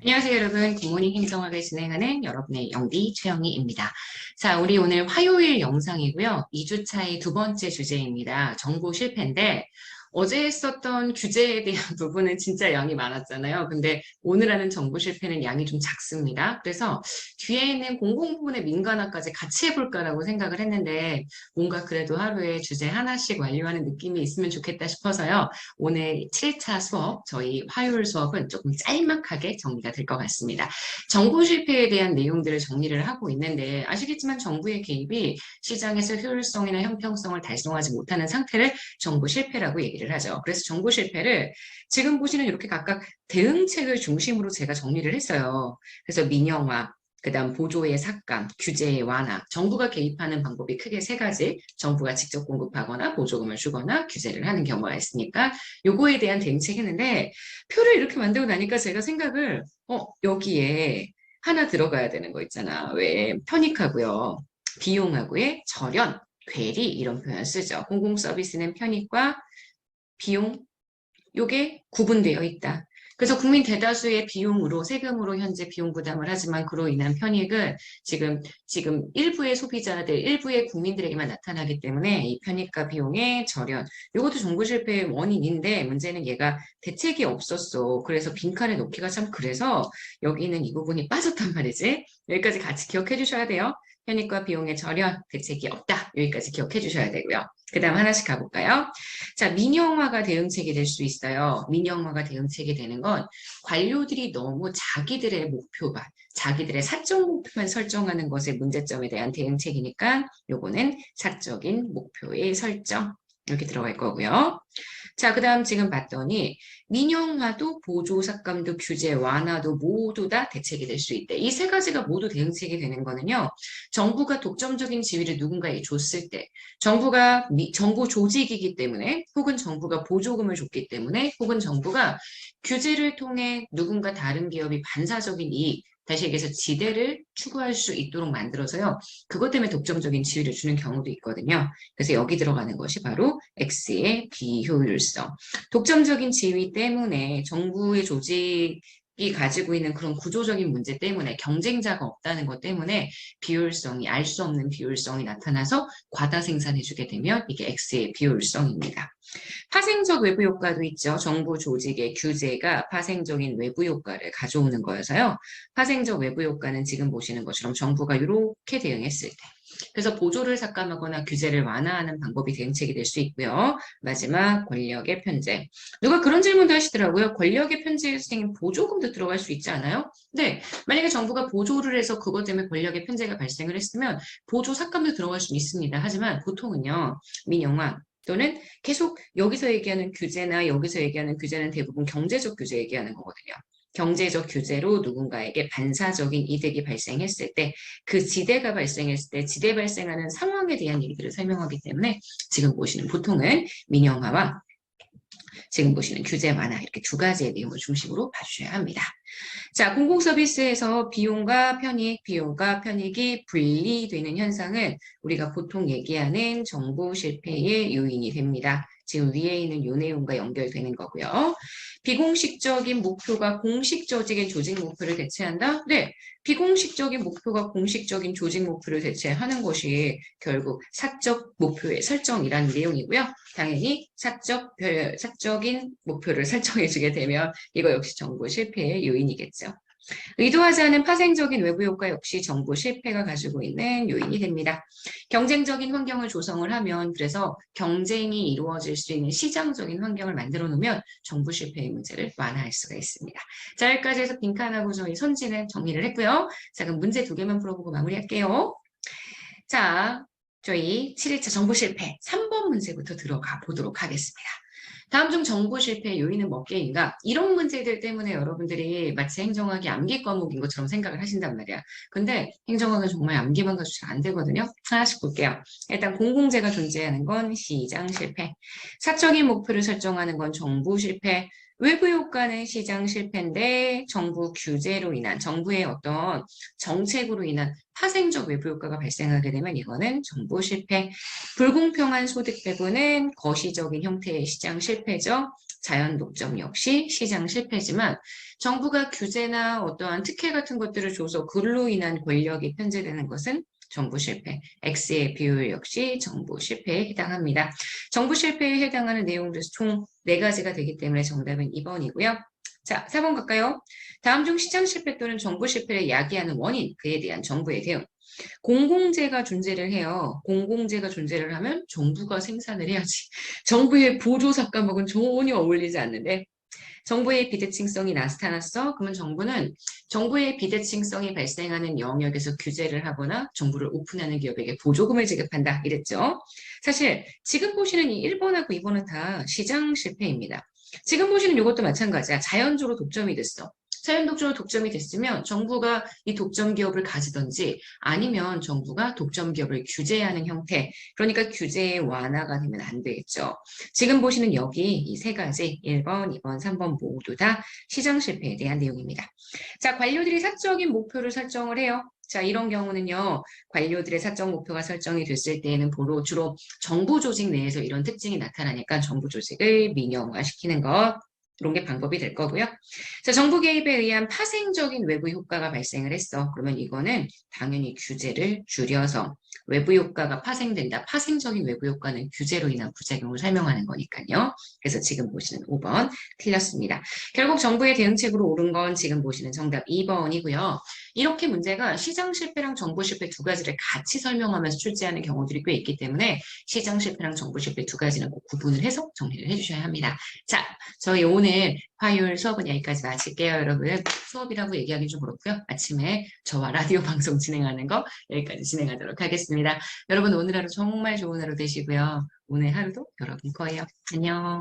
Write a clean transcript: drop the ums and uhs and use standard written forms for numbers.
안녕하세요, 여러분. 굿모닝 행정학을 진행하는 여러분의 영디 최영희입니다. 자, 우리 오늘 화요일 영상이고요. 2주차의 두 번째 주제입니다. 정보 실패인데, 어제 했었던 규제에 대한 부분은 진짜 양이 많았잖아요. 근데 오늘 하는 정보 실패는 양이 좀 작습니다. 그래서 뒤에 있는 공공 부분의 민간화까지 같이 해볼까라고 생각을 했는데, 뭔가 그래도 하루에 주제 하나씩 완료하는 느낌이 있으면 좋겠다 싶어서요. 오늘 7차 수업, 저희 화요일 수업은 조금 짤막하게 정리가 될 것 같습니다. 정보 실패에 대한 내용들을 정리를 하고 있는데 아시겠지만 정부의 개입이 시장에서 효율성이나 형평성을 달성하지 못하는 상태를 정보 실패라고 얘기를 하죠. 그래서 정보 실패를 지금 보시는 이렇게 각각 대응책을 중심으로 제가 정리를 했어요. 그래서 민영화, 그다음 보조의 삭감, 규제의 완화, 정부가 개입하는 방법이 크게 세 가지. 정부가 직접 공급하거나 보조금을 주거나 규제를 하는 경우가 있으니까 요거에 대한 대응책했는데 표를 이렇게 만들고 나니까 제가 생각을 여기에 하나 들어가야 되는 거 있잖아. 왜 편익하고요. 비용하고의 절연, 괴리 이런 표현 쓰죠. 공공 서비스는 편익과 비용 요게 구분되어 있다. 그래서 국민 대다수의 비용으로 세금으로 현재 비용 부담을 하지만 그로 인한 편익은 지금 일부의 소비자들, 일부의 국민들에게만 나타나기 때문에 이 편익과 비용의 절연, 이것도 정부 실패의 원인인데 문제는 얘가 대책이 없었어. 그래서 빈칸에 놓기가 참 그래서 여기는 이 부분이 빠졌단 말이지. 여기까지 같이 기억해 주셔야 돼요. 편익과 비용의 절연, 대책이 없다. 여기까지 기억해 주셔야 되고요. 그 다음 하나씩 가볼까요? 자, 민영화가 대응책이 될 수 있어요. 민영화가 대응책이 되는 건 관료들이 너무 자기들의 목표만, 자기들의 사적 목표만 설정하는 것의 문제점에 대한 대응책이니까 요거는 사적인 목표의 설정 이렇게 들어갈 거고요. 자, 그 다음 지금 봤더니 민영화도 보조 삭감도 규제 완화도 모두 다 대책이 될 수 있대. 이 세 가지가 모두 대응책이 되는 거는요. 정부가 독점적인 지위를 누군가에게 줬을 때 정부가 정부 조직이기 때문에 혹은 정부가 보조금을 줬기 때문에 혹은 정부가 규제를 통해 누군가 다른 기업이 반사적인 이익 다시 얘기해서 지대를 추구할 수 있도록 만들어서요. 그것 때문에 독점적인 지위를 주는 경우도 있거든요. 그래서 여기 들어가는 것이 바로 X의 비효율성. 독점적인 지위 때문에 정부의 조직이 가지고 있는 그런 구조적인 문제 때문에 경쟁자가 없다는 것 때문에 비효율성이 알 수 없는 비효율성이 나타나서 과다 생산해주게 되면 이게 X의 비효율성입니다. 파생적 외부 효과도 있죠. 정부 조직의 규제가 파생적인 외부 효과를 가져오는 거여서요. 파생적 외부 효과는 지금 보시는 것처럼 정부가 이렇게 대응했을 때 그래서 보조를 삭감하거나 규제를 완화하는 방법이 대응책이 될 수 있고요. 마지막 권력의 편제. 누가 그런 질문도 하시더라고요. 권력의 편제에서 생긴 보조금도 들어갈 수 있지 않아요? 네. 만약에 정부가 보조를 해서 그것 때문에 권력의 편제가 발생을 했으면 보조 삭감도 들어갈 수 있습니다. 하지만 보통은요. 민영화 또는 계속 여기서 얘기하는 규제나 여기서 얘기하는 규제는 대부분 경제적 규제 얘기하는 거거든요. 경제적 규제로 누군가에게 반사적인 이득이 발생했을 때, 그 지대가 발생했을 때 지대 발생하는 상황에 대한 얘기들을 설명하기 때문에 지금 보시는 보통은 민영화와 지금 보시는 규제 완화 이렇게 두 가지의 내용을 중심으로 봐주셔야 합니다. 자, 공공 서비스에서 비용과 편익, 비용과 편익이 분리되는 현상은 우리가 보통 얘기하는 정보 실패의 요인이 됩니다. 지금 위에 있는 요 내용과 연결되는 거고요. 비공식적인 목표가 공식적인 조직 목표를 대체한다? 네. 비공식적인 목표가 공식적인 조직 목표를 대체하는 것이 결국 사적 목표의 설정이라는 내용이고요. 당연히 사적인 목표를 설정해 주게 되면 이거 역시 정보 실패의 요인이겠죠. 의도하지 않은 파생적인 외부 효과 역시 정보 실패가 가지고 있는 요인이 됩니다. 경쟁적인 환경을 조성을 하면 그래서 경쟁이 이루어질 수 있는 시장적인 환경을 만들어 놓으면 정보 실패의 문제를 완화할 수가 있습니다. 자, 여기까지 해서 빈칸하고 저희 선지는 정리를 했고요. 자, 그럼 문제 두 개만 풀어보고 마무리할게요. 자, 저희 7일차 정보 실패 3번 문제부터 들어가 보도록 하겠습니다. 다음 중 정보 실패의 요인은 뭐게인가? 이런 문제들 때문에 여러분들이 마치 행정학이 암기 과목인 것처럼 생각을 하신단 말이야. 근데 행정학은 정말 암기만 가지고 잘 안 되거든요. 하나씩 볼게요. 일단 공공재가 존재하는 건 시장 실패. 사적인 목표를 설정하는 건 정부 실패. 외부 효과는 시장 실패인데 정부 규제로 인한 정부의 어떤 정책으로 인한 파생적 외부 효과가 발생하게 되면 이거는 정부 실패. 불공평한 소득 배분은 거시적인 형태의 시장 실패죠. 자연 독점 역시 시장 실패지만 정부가 규제나 어떠한 특혜 같은 것들을 줘서 그로 인한 권력이 편제되는 것은 정부 실패. X의 비율 역시 정부 실패에 해당합니다. 정부 실패에 해당하는 내용들 총 4가지가 되기 때문에 정답은 2번이고요. 자, 4번 갈까요? 다음 중 시장 실패 또는 정부 실패를 야기하는 원인, 그에 대한 정부의 대응. 공공재가 존재를 해요. 공공재가 존재를 하면 정부가 생산을 해야지. 정부의 보조사 과목은 전혀 어울리지 않는데 정부의 비대칭성이 나타났어. 그러면 정부는 정부의 비대칭성이 발생하는 영역에서 규제를 하거나 정부를 오픈하는 기업에게 보조금을 지급한다. 이랬죠. 사실 지금 보시는 이 1번하고 2번은 다 시장 실패입니다. 지금 보시는 이것도 마찬가지야. 자연적으로 독점이 됐어. 자연독점으로 독점이 됐으면 정부가 이 독점 기업을 가지든지 아니면 정부가 독점 기업을 규제하는 형태, 그러니까 규제의 완화가 되면 안 되겠죠. 지금 보시는 여기 이 3가지 1번, 2번, 3번 모두 다 시장 실패에 대한 내용입니다. 자, 관료들이 사적인 목표를 설정을 해요. 자, 이런 경우는요, 관료들의 사적 목표가 설정이 됐을 때에는 주로 정부 조직 내에서 이런 특징이 나타나니까 정부 조직을 민영화시키는 것, 그런 게 방법이 될 거고요. 자, 정부 개입에 의한 파생적인 외부 효과가 발생을 했어. 그러면 이거는 당연히 규제를 줄여서 외부 효과가 파생된다. 파생적인 외부 효과는 규제로 인한 부작용을 설명하는 거니까요. 그래서 지금 보시는 5번 틀렸습니다. 결국 정부의 대응책으로 옳은 건 지금 보시는 정답 2번이고요. 이렇게 문제가 시장 실패랑 정부 실패 2가지를 같이 설명하면서 출제하는 경우들이 꽤 있기 때문에 시장 실패랑 정부 실패 2가지는 꼭 구분을 해서 정리를 해주셔야 합니다. 자, 저희 오늘 화요일 수업은 여기까지 마칠게요, 여러분. 수업이라고 얘기하기 좀 그렇고요. 아침에 저와 라디오 방송 진행하는 거 여기까지 진행하도록 하겠습니다. 여러분 오늘 하루 정말 좋은 하루 되시고요. 오늘 하루도 여러분 거예요. 안녕.